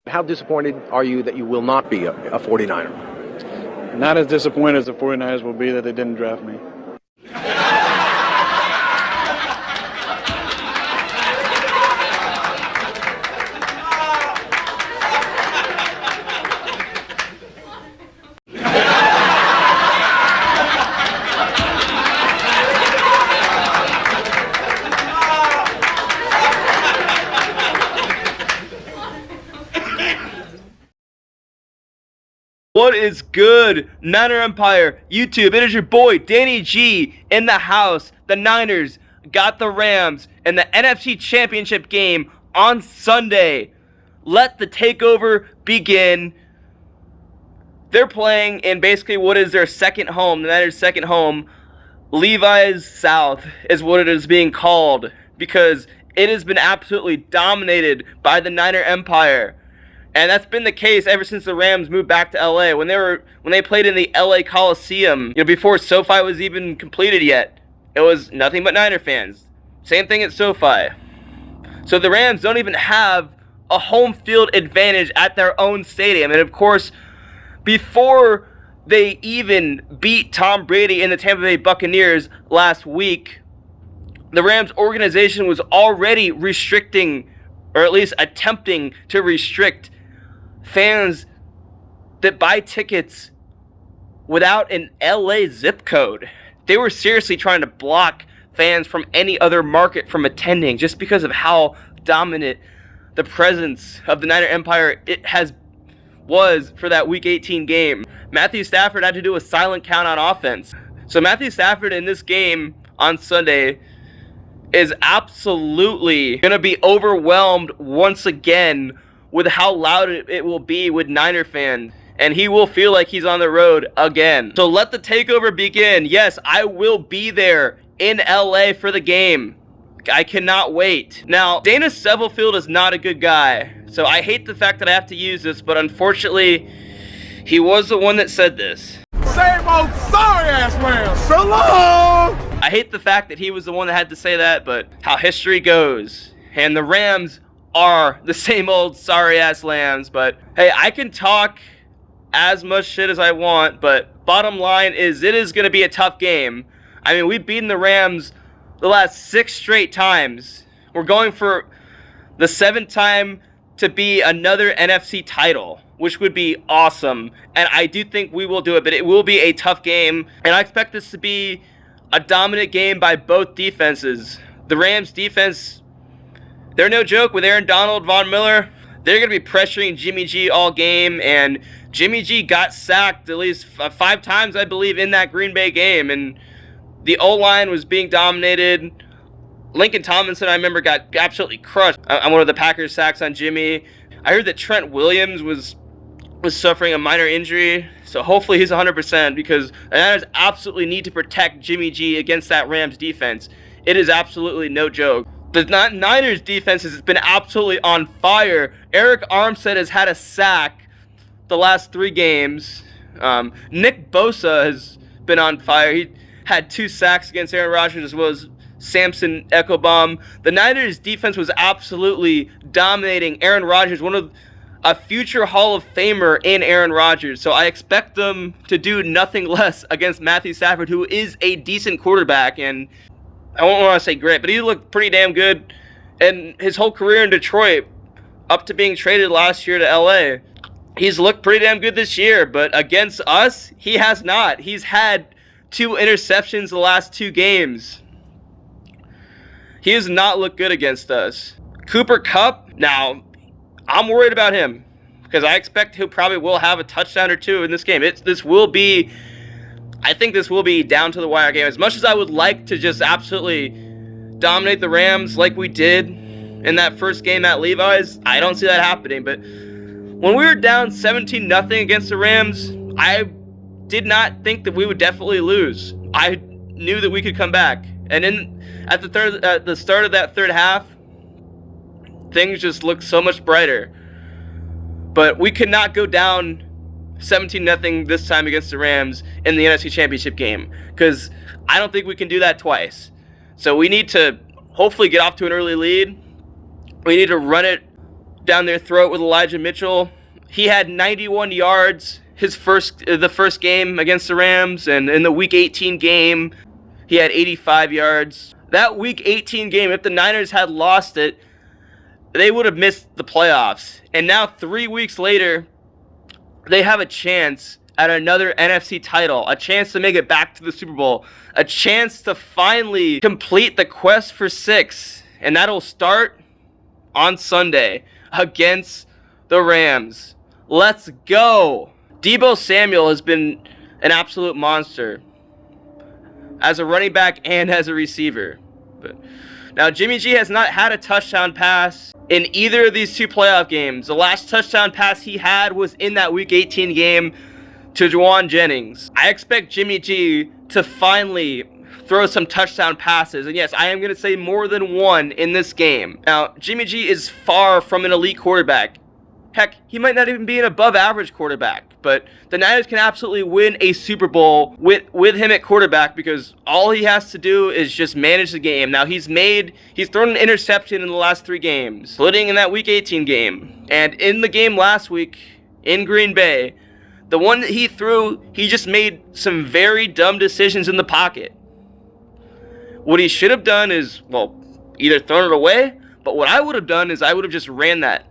How disappointed are you that you will not be a 49er? Not as disappointed as the 49ers will be that they didn't draft me. What is good, Niner Empire YouTube? It is your boy Danny G in the house. The Niners got the Rams in the NFC Championship game on Sunday. Let the takeover begin. They're playing in basically what is their second home, the Niners' second home. Levi's South is what it is being called because it has been absolutely dominated by the Niner Empire. And that's been the case ever since the Rams moved back to LA. When they played in the LA Coliseum, before SoFi was even completed yet, it was nothing but Niner fans. Same thing at SoFi. So the Rams don't even have a home field advantage at their own stadium. And of course, before they even beat Tom Brady and the Tampa Bay Buccaneers last week, the Rams organization was already restricting, or at least attempting to restrict, fans that buy tickets without an LA zip code. They were seriously trying to block fans from any other market from attending just because of how dominant the presence of the Niner Empire was for that Week 18 game. Matthew Stafford had to do a silent count on offense. So Matthew Stafford in this game on Sunday is absolutely going to be overwhelmed once again with how loud it will be with Niner fans. And he will feel like he's on the road again. So let the takeover begin. Yes, I will be there in LA for the game. I cannot wait. Now, Dana Stubblefield is not a good guy. So I hate the fact that I have to use this, but unfortunately, he was the one that said this. Same old sorry ass man. So long! I hate the fact that he was the one that had to say that, but how history goes. And the Rams are the same old sorry-ass lambs. But, hey, I can talk as much shit as I want, but bottom line is it is going to be a tough game. I mean, we've beaten the Rams the last 6 straight times. We're going for the 7th time to be another NFC title, which would be awesome. And I do think we will do it, but it will be a tough game. And I expect this to be a dominant game by both defenses. The Rams defense, they're no joke with Aaron Donald, Von Miller. They're going to be pressuring Jimmy G all game, and Jimmy G got sacked at least 5 times, I believe, in that Green Bay game, and the O-line was being dominated. Lincoln Tomlinson, I remember, got absolutely crushed on one of the Packers' sacks on Jimmy. I heard that Trent Williams was suffering a minor injury, so hopefully he's 100% because the Niners absolutely need to protect Jimmy G against that Rams defense. It is absolutely no joke. The Niners defense has been absolutely on fire. Eric Armstead has had a sack the last 3 games. Nick Bosa has been on fire. He had 2 sacks against Aaron Rodgers as well as Samson Echobaum. The Niners defense was absolutely dominating Aaron Rodgers, a future Hall of Famer in Aaron Rodgers. So I expect them to do nothing less against Matthew Stafford, who is a decent quarterback. And I won't want to say great, but he looked pretty damn good in his whole career in Detroit up to being traded last year to LA. He's looked pretty damn good this year, but against us, he has not. He's had 2 interceptions the last 2 games. He has not looked good against us. Cooper Kupp, now, I'm worried about him because I expect he probably will have a touchdown or 2 in this game. I think this will be down to the wire game. As much as I would like to just absolutely dominate the Rams like we did in that first game at Levi's, I don't see that happening. But when we were down 17-0 against the Rams, I did not think that we would definitely lose. I knew that we could come back. And at the start of that third half, things just looked so much brighter. But we could not go down 17-0 this time against the Rams in the NFC Championship game because I don't think we can do that twice. So we need to hopefully get off to an early lead. We need to run it down their throat with Elijah Mitchell. He had 91 yards the first game against the Rams, and in the Week 18 game, he had 85 yards. That Week 18 game, if the Niners had lost it, they would have missed the playoffs. And now 3 weeks later, they have a chance at another NFC title, a chance to make it back to the Super Bowl, a chance to finally complete the quest for 6. And that'll start on Sunday against the Rams. Let's go. Deebo Samuel has been an absolute monster as a running back and as a receiver. But now Jimmy G has not had a touchdown pass in either of these 2 playoff games. The last touchdown pass he had was in that Week 18 game to Juwan Jennings. I expect Jimmy G to finally throw some touchdown passes. And yes, I am going to say more than one in this game. Now, Jimmy G is far from an elite quarterback. Heck, he might not even be an above average quarterback. But the Niners can absolutely win a Super Bowl with him at quarterback, because all he has to do is just manage the game. Now, he's thrown an interception in the last 3 games, including in that Week 18 game. And in the game last week in Green Bay, the one that he threw, he just made some very dumb decisions in the pocket. What he should have done is, well, either thrown it away, but what I would have done is I would have just ran it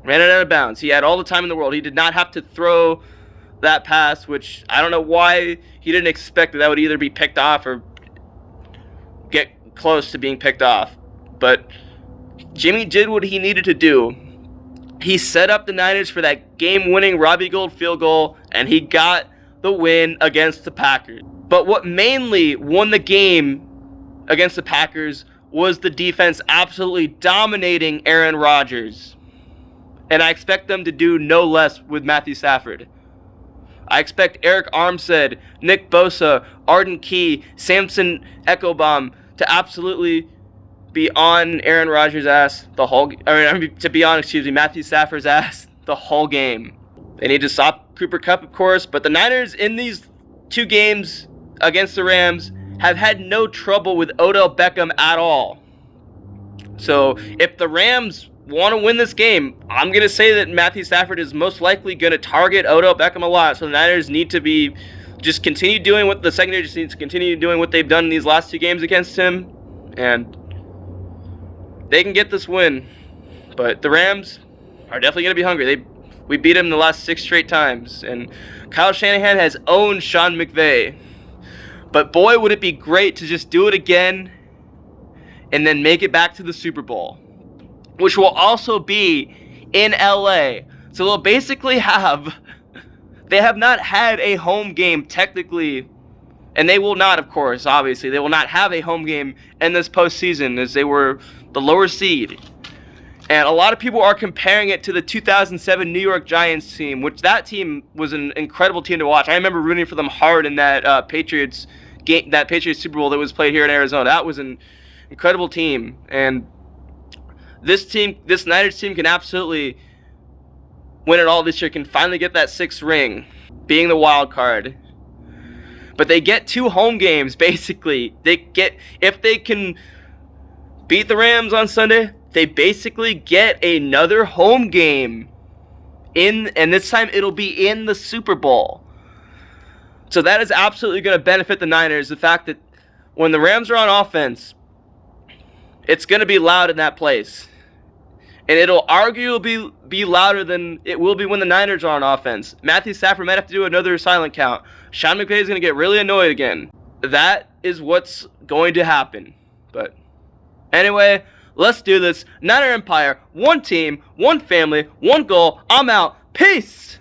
out of bounds. He had all the time in the world. He did not have to throw that pass, which I don't know why he didn't expect that would either be picked off or get close to being picked off. But Jimmy did what he needed to do. He set up the Niners for that game-winning Robbie Gould field goal, and he got the win against the Packers. But what mainly won the game against the Packers was the defense absolutely dominating Aaron Rodgers. And I expect them to do no less with Matthew Stafford. I expect Eric Armstead, Nick Bosa, Arden Key, Samson Echobaum to absolutely be on Aaron Rodgers' ass the whole. Matthew Stafford's ass the whole game. They need to stop Cooper Kupp, of course, but the Niners in these 2 games against the Rams have had no trouble with Odell Beckham at all. So if the Rams want to win this game, I'm going to say that Matthew Stafford is most likely going to target Odell Beckham a lot. So the Niners need to just continue doing what the secondary just needs to continue doing what they've done in these last 2 games against him, and they can get this win. But the Rams are definitely going to be hungry. We beat them the last 6 straight times, and Kyle Shanahan has owned Sean McVay. But boy, would it be great to just do it again and then make it back to the Super Bowl, which will also be in LA. So they'll basically they have not had a home game technically, and they will not, of course, obviously, they will not have a home game in this postseason as they were the lower seed. And a lot of people are comparing it to the 2007 New York Giants team, which that team was an incredible team to watch. I remember rooting for them hard in that Patriots game, that Patriots Super Bowl that was played here in Arizona. That was an incredible team. And this Niners team can absolutely win it all this year, can finally get that 6th ring, being the wild card. But they get 2 home games, basically. If they can beat the Rams on Sunday, they basically get another home game and this time it'll be in the Super Bowl. So that is absolutely going to benefit the Niners. The fact that when the Rams are on offense, it's going to be loud in that place. And it'll arguably be louder than it will be when the Niners are on offense. Matthew Stafford might have to do another silent count. Sean McVay is going to get really annoyed again. That is what's going to happen. But anyway, let's do this. Niner Empire, one team, one family, one goal. I'm out. Peace!